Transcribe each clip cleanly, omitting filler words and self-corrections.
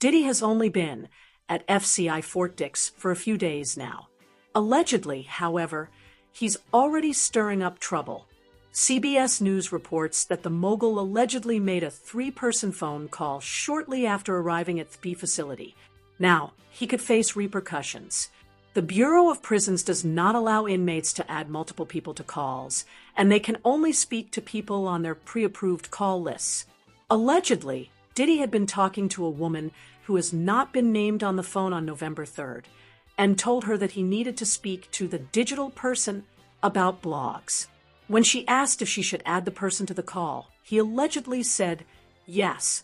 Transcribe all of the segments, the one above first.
Diddy has only been at FCI Fort Dix for a few days now. Allegedly, however, he's already stirring up trouble. CBS News reports that the mogul allegedly made a 3-person phone call shortly after arriving at the facility. Now, he could face repercussions. The Bureau of Prisons does not allow inmates to add multiple people to calls, and they can only speak to people on their pre-approved call lists. Allegedly, Diddy had been talking to a woman who has not been named on the phone on November 3rd, and told her that he needed to speak to the digital person about blogs. When she asked if she should add the person to the call, he allegedly said yes.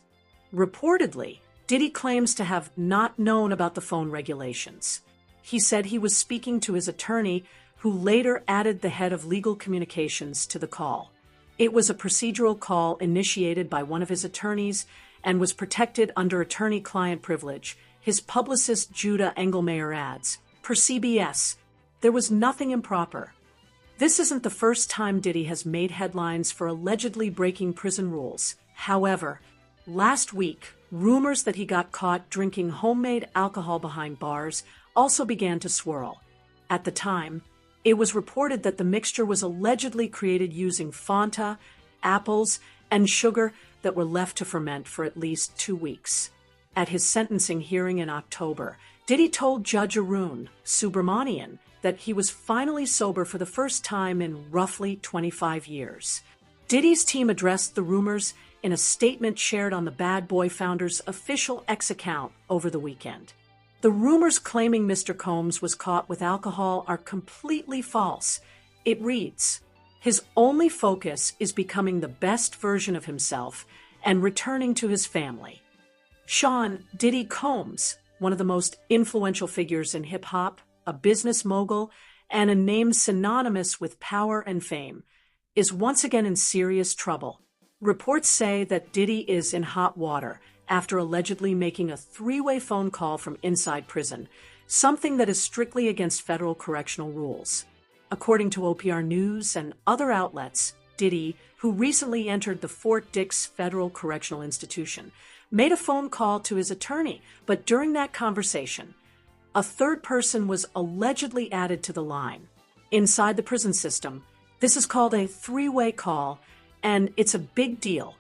Reportedly, Diddy claims to have not known about the phone regulations. He said he was speaking to his attorney, who later added the head of legal communications to the call. It was a procedural call initiated by one of his attorneys and was protected under attorney-client privilege, his publicist Judah Engelmayer adds. Per CBS, there was nothing improper. This isn't the first time Diddy has made headlines for allegedly breaking prison rules. However, last week, rumors that he got caught drinking homemade alcohol behind bars also began to swirl. At the time, it was reported that the mixture was allegedly created using Fanta, apples, and sugar that were left to ferment for at least 2 weeks. At his sentencing hearing in October, Diddy told Judge Arun Subramanian that he was finally sober for the first time in roughly 25 years. Diddy's team addressed the rumors in a statement shared on the Bad Boy founder's official X account over the weekend. The rumors claiming Mr. Combs was caught with alcohol are completely false. It reads, "His only focus is becoming the best version of himself and returning to his family." Sean Diddy Combs, one of the most influential figures in hip-hop, a business mogul, and a name synonymous with power and fame, is once again in serious trouble. Reports say that Diddy is in hot water after allegedly making a 3-way phone call from inside prison, something that is strictly against federal correctional rules. According to OPR News and other outlets, Diddy, who recently entered the Fort Dix Federal Correctional Institution, made a phone call to his attorney, but during that conversation, a 3rd person was allegedly added to the line. Inside the prison system, this is called a 3-way call, and it's a big deal.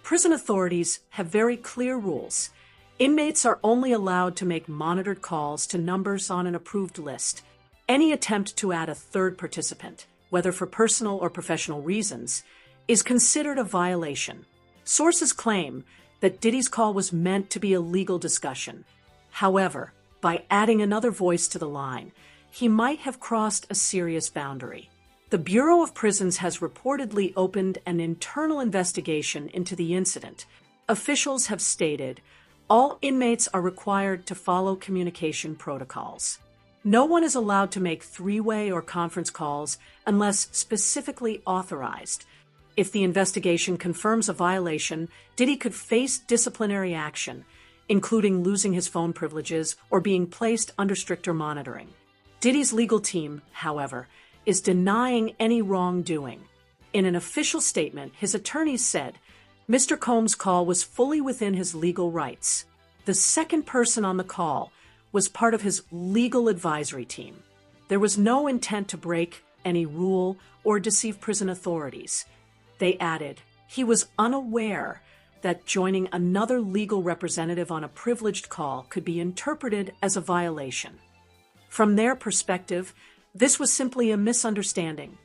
Prison authorities have very clear rules. Inmates are only allowed to make monitored calls to numbers on an approved list. Any attempt to add a 3rd participant, whether for personal or professional reasons, is considered a violation. Sources claim that Diddy's call was meant to be a legal discussion. However, by adding another voice to the line, he might have crossed a serious boundary. The Bureau of Prisons has reportedly opened an internal investigation into the incident. Officials have stated all inmates are required to follow communication protocols. No one is allowed to make 3-way or conference calls unless specifically authorized. If the investigation confirms a violation, Diddy could face disciplinary action, including losing his phone privileges or being placed under stricter monitoring. Diddy's legal team, however, is denying any wrongdoing. In an official statement, his attorneys said Mr. Combs' call was fully within his legal rights. The 2nd person on the call was part of his legal advisory team. There was no intent to break any rule or deceive prison authorities. They added, he was unaware that joining another legal representative on a privileged call could be interpreted as a violation. From their perspective, this was simply a misunderstanding,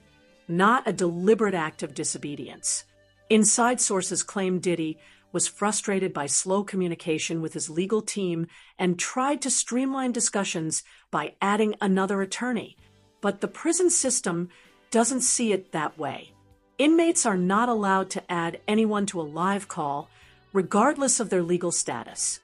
not a deliberate act of disobedience. Inside sources claim Diddy was frustrated by slow communication with his legal team and tried to streamline discussions by adding another attorney. But the prison system doesn't see it that way. Inmates are not allowed to add anyone to a live call, regardless of their legal status.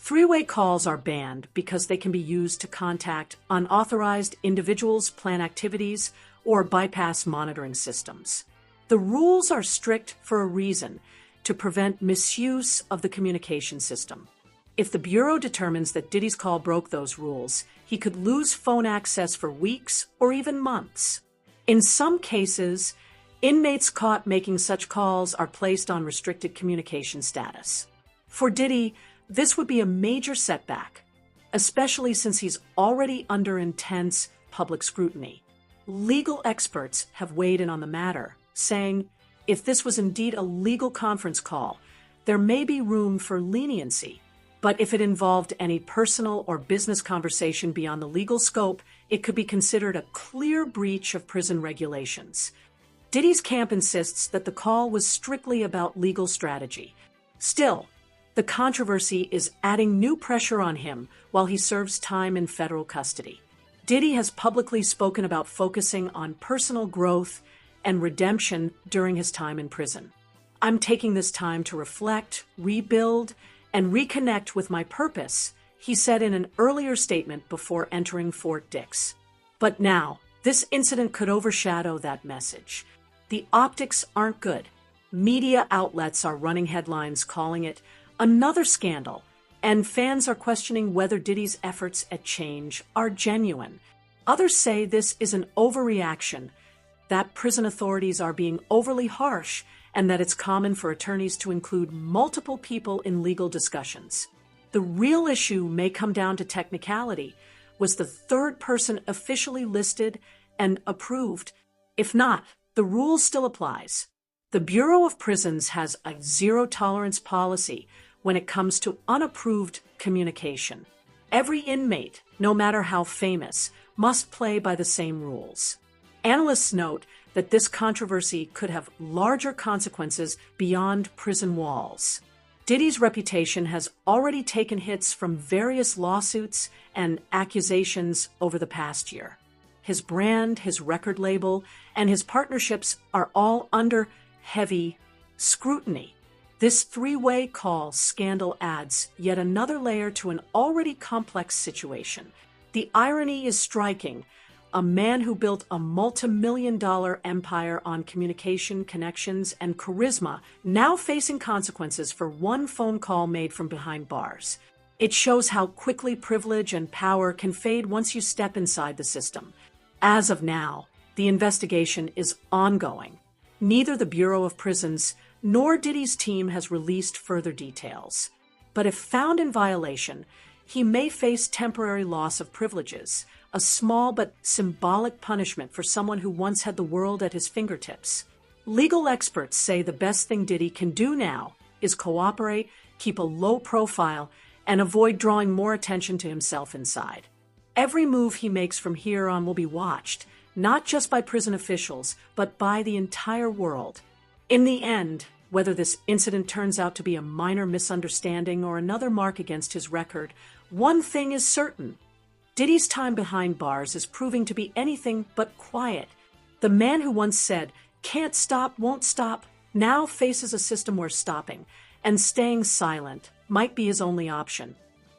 3-way calls are banned because they can be used to contact unauthorized individuals, plan activities, or bypass monitoring systems. The rules are strict for a reason, to prevent misuse of the communication system. If the Bureau determines that Diddy's call broke those rules, he could lose phone access for weeks or even months. In some cases, inmates caught making such calls are placed on restricted communication status. For Diddy, This would be a major setback, especially since he's already under intense public scrutiny. Legal experts have weighed in on the matter, saying if this was indeed a legal conference call, there may be room for leniency. But if it involved any personal or business conversation beyond the legal scope, it could be considered a clear breach of prison regulations. Diddy's camp insists that the call was strictly about legal strategy. Still, the controversy is adding new pressure on him while he serves time in federal custody. Diddy has publicly spoken about focusing on personal growth and redemption during his time in prison. "I'm taking this time to reflect, rebuild, and reconnect with my purpose," he said in an earlier statement before entering Fort Dix. But now, this incident could overshadow that message. The optics aren't good. Media outlets are running headlines calling it another scandal, and fans are questioning whether Diddy's efforts at change are genuine. Others say this is an overreaction, that prison authorities are being overly harsh, and that it's common for attorneys to include multiple people in legal discussions. The real issue may come down to technicality. Was the third person officially listed and approved? If not, the rule still applies. The Bureau of Prisons has a zero-tolerance policy when it comes to unapproved communication. Every inmate, no matter how famous, must play by the same rules. Analysts note that this controversy could have larger consequences beyond prison walls. Diddy's reputation has already taken hits from various lawsuits and accusations over the past year. His brand, his record label, and his partnerships are all under heavy scrutiny. This three-way call scandal adds yet another layer to an already complex situation. The irony is striking. A man who built a multi-million-dollar empire on communication, connections, and charisma, now facing consequences for one phone call made from behind bars. It shows how quickly privilege and power can fade once you step inside the system. As of now, the investigation is ongoing. Neither the Bureau of Prisons nor Diddy's team has released further details. But if found in violation, he may face temporary loss of privileges, a small but symbolic punishment for someone who once had the world at his fingertips. Legal experts say the best thing Diddy can do now is cooperate, keep a low profile, and avoid drawing more attention to himself inside. Every move he makes from here on will be watched, not just by prison officials, but by the entire world. In the end, whether this incident turns out to be a minor misunderstanding or another mark against his record, one thing is certain. Diddy's time behind bars is proving to be anything but quiet. The man who once said, "Can't stop, won't stop," now faces a system where stopping and staying silent might be his only option.